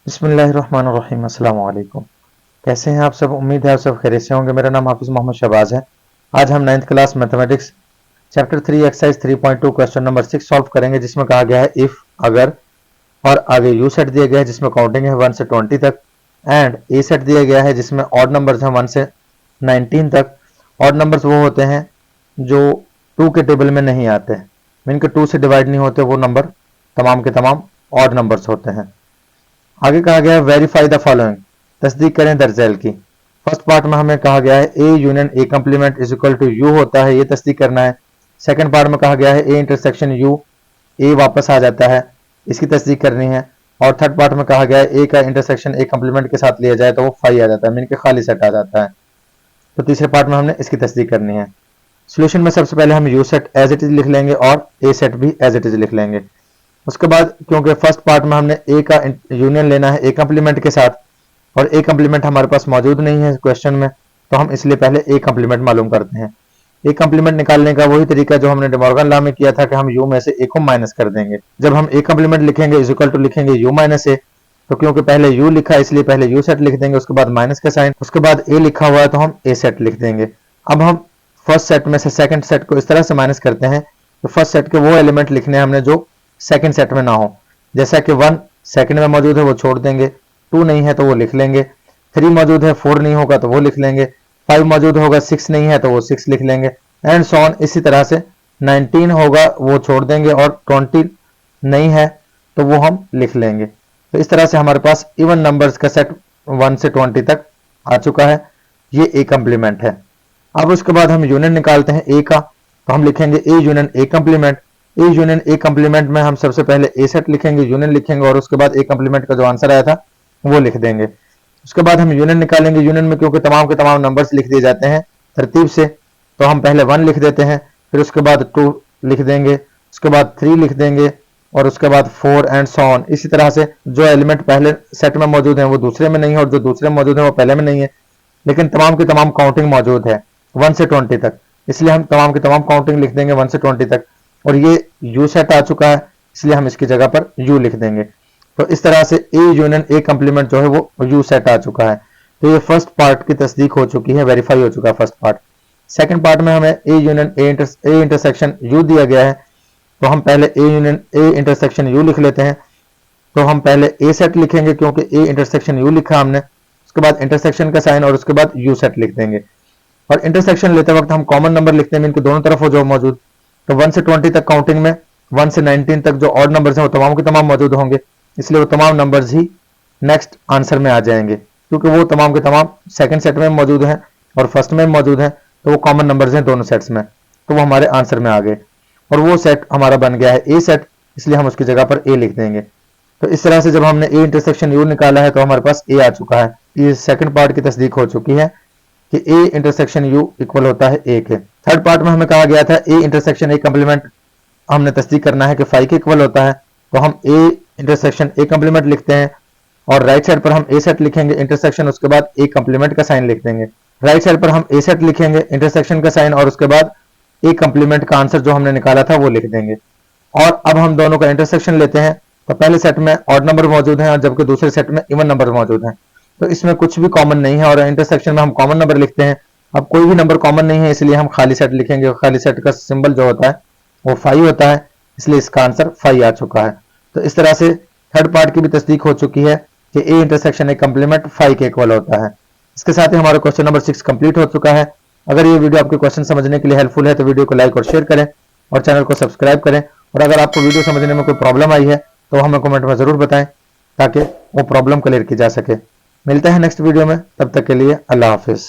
बिस्मिल्लाहिर्रहमानिर्रहीम। अस्सलाम वालेकुम। कैसे हैं आप सब? उम्मीद है आप सब खैरियत से होंगे। मेरा नाम हाफिज मोहम्मद शहबाज है। आज हम 9th class mathematics chapter 3 exercise 3.2 question number 6 solve करेंगे, जिसमें कहा गया है इफ, अगर, और आगे यू सेट दिया गया है जिसमें काउंटिंग है 1 से 20 तक, एंड ए सेट दिया गया है जिसमें ऑड नंबर्स हैं 1 से 19 तक। ऑड नंबर्स वो होते हैं जो 2 के टेबल में नहीं आते, मीन के 2 से डिवाइड नहीं होते, वो नंबर तमाम के तमाम ऑड नंबर्स होते हैं। आगे कहा गया है वेरीफाई द फॉलोइंग, तस्दीक करें दरअसल की। फर्स्ट पार्ट में हमें कहा गया है A union A complement is equal to U होता है, ये तस्दीक करना है। सेकंड पार्ट में कहा गया है ए इंटरसेक्शन यू, ए वापस आ जाता है, इसकी तस्दीक करनी है। और थर्ड पार्ट में कहा गया है ए का इंटरसेक्शन ए कंप्लीमेंट के साथ लिया जाए तो वो फाई आ जाता है, मीन के खाली सेट आ जाता है। तो तीसरे पार्ट में हमने इसकी तस्दीक करनी है। सोल्यूशन में सबसे पहले हम U set as it is लिख लेंगे और ए सेट भी एज इट इज लिख लेंगे। उसके बाद क्योंकि फर्स्ट पार्ट में हमने ए का यूनियन लेना है ए कंप्लीमेंट के साथ, और ए कंप्लीमेंट हमारे पास मौजूद नहीं है क्वेश्चन में, तो हम इसलिए पहले ए कंप्लीमेंट मालूम करते हैं। ए कंप्लीमेंट निकालने का वही तरीका जो हमने डिमॉर्गन लॉ में किया था कि हम यू में से ए को माइनस कर देंगे। जब हम ए कंप्लीमेंट लिखेंगे इज इक्वल टू लिखेंगे यू माइनस ए, तो क्योंकि पहले यू लिखा है इसलिए पहले यू सेट लिख देंगे, उसके बाद माइनस का साइन, उसके बाद ए लिखा हुआ है तो हम ए सेट लिख देंगे। अब हम फर्स्ट सेट में से सेकंड सेट को इस तरह से माइनस करते हैं तो फर्स्ट सेट के वो एलिमेंट लिखने हैं हमने जो सेकंड सेट में ना हो। जैसा कि 1 सेकंड में मौजूद है वो छोड़ देंगे, 2 नहीं है तो वो लिख लेंगे, 3 मौजूद है 4 नहीं होगा तो वो लिख लेंगे, 5 मौजूद होगा 6 नहीं है तो वो 6 लिख लेंगे, एंड सो ऑन। इसी तरह से 19 होगा वो छोड़ देंगे और 20 नहीं है तो वो हम लिख लेंगे। तो इस तरह से हमारे पास इवन नंबर्स का सेट 1 से 20 तक आ चुका है। ये ए कंप्लीमेंट है। अब उसके बाद हम यूनियन निकालते हैं ए का, तो हम लिखेंगे ए union A complement. A union A complement में हम सबसे पहले ए सेट लिखेंगे, यूनियन लिखेंगे और उसके बाद ए कंप्लीमेंट का जो आंसर आया था वो लिख देंगे। उसके बाद हम यूनियन निकालेंगे। यूनियन में क्योंकि तमाम के तमाम नंबर्स लिख दिए जाते हैं तरतीब से, तो हम पहले 1 लिख देते हैं, फिर उसके बाद 2 लिख देंगे, उसके बाद 3 लिख देंगे और उसके बाद 4 एंड सो ऑन। इसी तरह से जो एलिमेंट पहले सेट में मौजूद हैं वो दूसरे में नहीं है और जो दूसरे में मौजूद है वो पहले में नहीं है, लेकिन तमाम की तमाम काउंटिंग मौजूद है 1 से 20 तक, इसलिए हम तमाम की तमाम काउंटिंग लिख देंगे 1 से 20 तक। और ये यू सेट आ चुका है इसलिए हम इसकी जगह पर यू लिख देंगे। तो इस तरह से ए यूनियन ए कंप्लीमेंट जो है वो यू सेट आ चुका है। तो ये फर्स्ट पार्ट की तस्दीक हो चुकी है, वेरीफाई हो चुका है फर्स्ट पार्ट। सेकंड पार्ट में हमें ए यूनियन ए इंटरसेक्शन यू दिया गया है, तो हम पहले ए यूनियन ए इंटरसेक्शन यू लिख लेते हैं। तो हम पहले ए सेट लिखेंगे क्योंकि ए इंटरसेक्शन यू लिखा हमने, उसके बाद इंटरसेक्शन का साइन और उसके बाद यू सेट लिख देंगे। और इंटरसेक्शन लेते वक्त हम कॉमन नंबर लिखते हैं, इनके दोनों तरफ हो जो मौजूद, तो 1 से 20 तक काउंटिंग में 1 से 19 तक जो ऑड नंबर्स हैं वो तमाम के तमाम मौजूद होंगे, इसलिए वो तमाम नंबर्स ही नेक्स्ट आंसर में आ जाएंगे, क्योंकि वो तमाम के तमाम सेकंड सेट में मौजूद हैं और फर्स्ट में मौजूद हैं, तो वो कॉमन नंबर्स हैं दोनों सेट्स में, तो वो हमारे आंसर में आ गए। और वो सेट हमारा बन गया है ए सेट, इसलिए हम उसकी जगह पर ए लिख देंगे। तो इस तरह से जब हमने ए इंटरसेक्शन यू निकाला है तो हमारे पास ए आ चुका है। ये सेकंड पार्ट की तस्दीक हो चुकी है कि ए इंटरसेक्शन यू इक्वल होता है ए के। थर्ड पार्ट में हमें कहा गया था ए इंटरसेक्शन ए कंप्लीमेंट हमने तस्दीक करना है कि फाई के इक्वल होता है, तो हम ए इंटरसेक्शन ए कंप्लीमेंट लिखते हैं और राइट साइड पर हम ए सेट लिखेंगे इंटरसेक्शन, उसके बाद ए कंप्लीमेंट का साइन लिख देंगे। राइट साइड पर हम ए सेट लिखेंगे इंटरसेक्शन का साइन और उसके बाद ए कंप्लीमेंट का आंसर जो हमने निकाला था वो लिख देंगे। और अब हम दोनों का इंटरसेक्शन लेते हैं, तो पहले सेट में ऑड नंबर मौजूद हैं और जबकि दूसरे सेट में इवन नंबर मौजूद हैं, तो इसमें कुछ भी कॉमन नहीं है और इंटरसेक्शन में हम कॉमन नंबर लिखते हैं। अब कोई भी नंबर कॉमन नहीं है इसलिए हम खाली सेट लिखेंगे, खाली सेट का सिंबल जो होता है वो फाई होता है, इसलिए इसका आंसर फाई आ चुका है। तो इस तरह से थर्ड पार्ट की भी तस्दीक हो चुकी है कि A intersection A complement phi के इक्वल होता है। इसके साथ ही हमारा क्वेश्चन नंबर 6 कंप्लीट हो चुका है। अगर ये वीडियो आपके क्वेश्चन समझने के लिए हेल्पफुल है तो वीडियो को लाइक और शेयर करें और चैनल को सब्सक्राइब करें। और अगर आपको वीडियो समझने में कोई प्रॉब्लम आई है तो हमें कमेंट में जरूर बताएं ताकि वो प्रॉब्लम क्लियर की जा सके। मिलते हैं नेक्स्ट वीडियो में, तब तक के लिए अल्लाह हाफिज।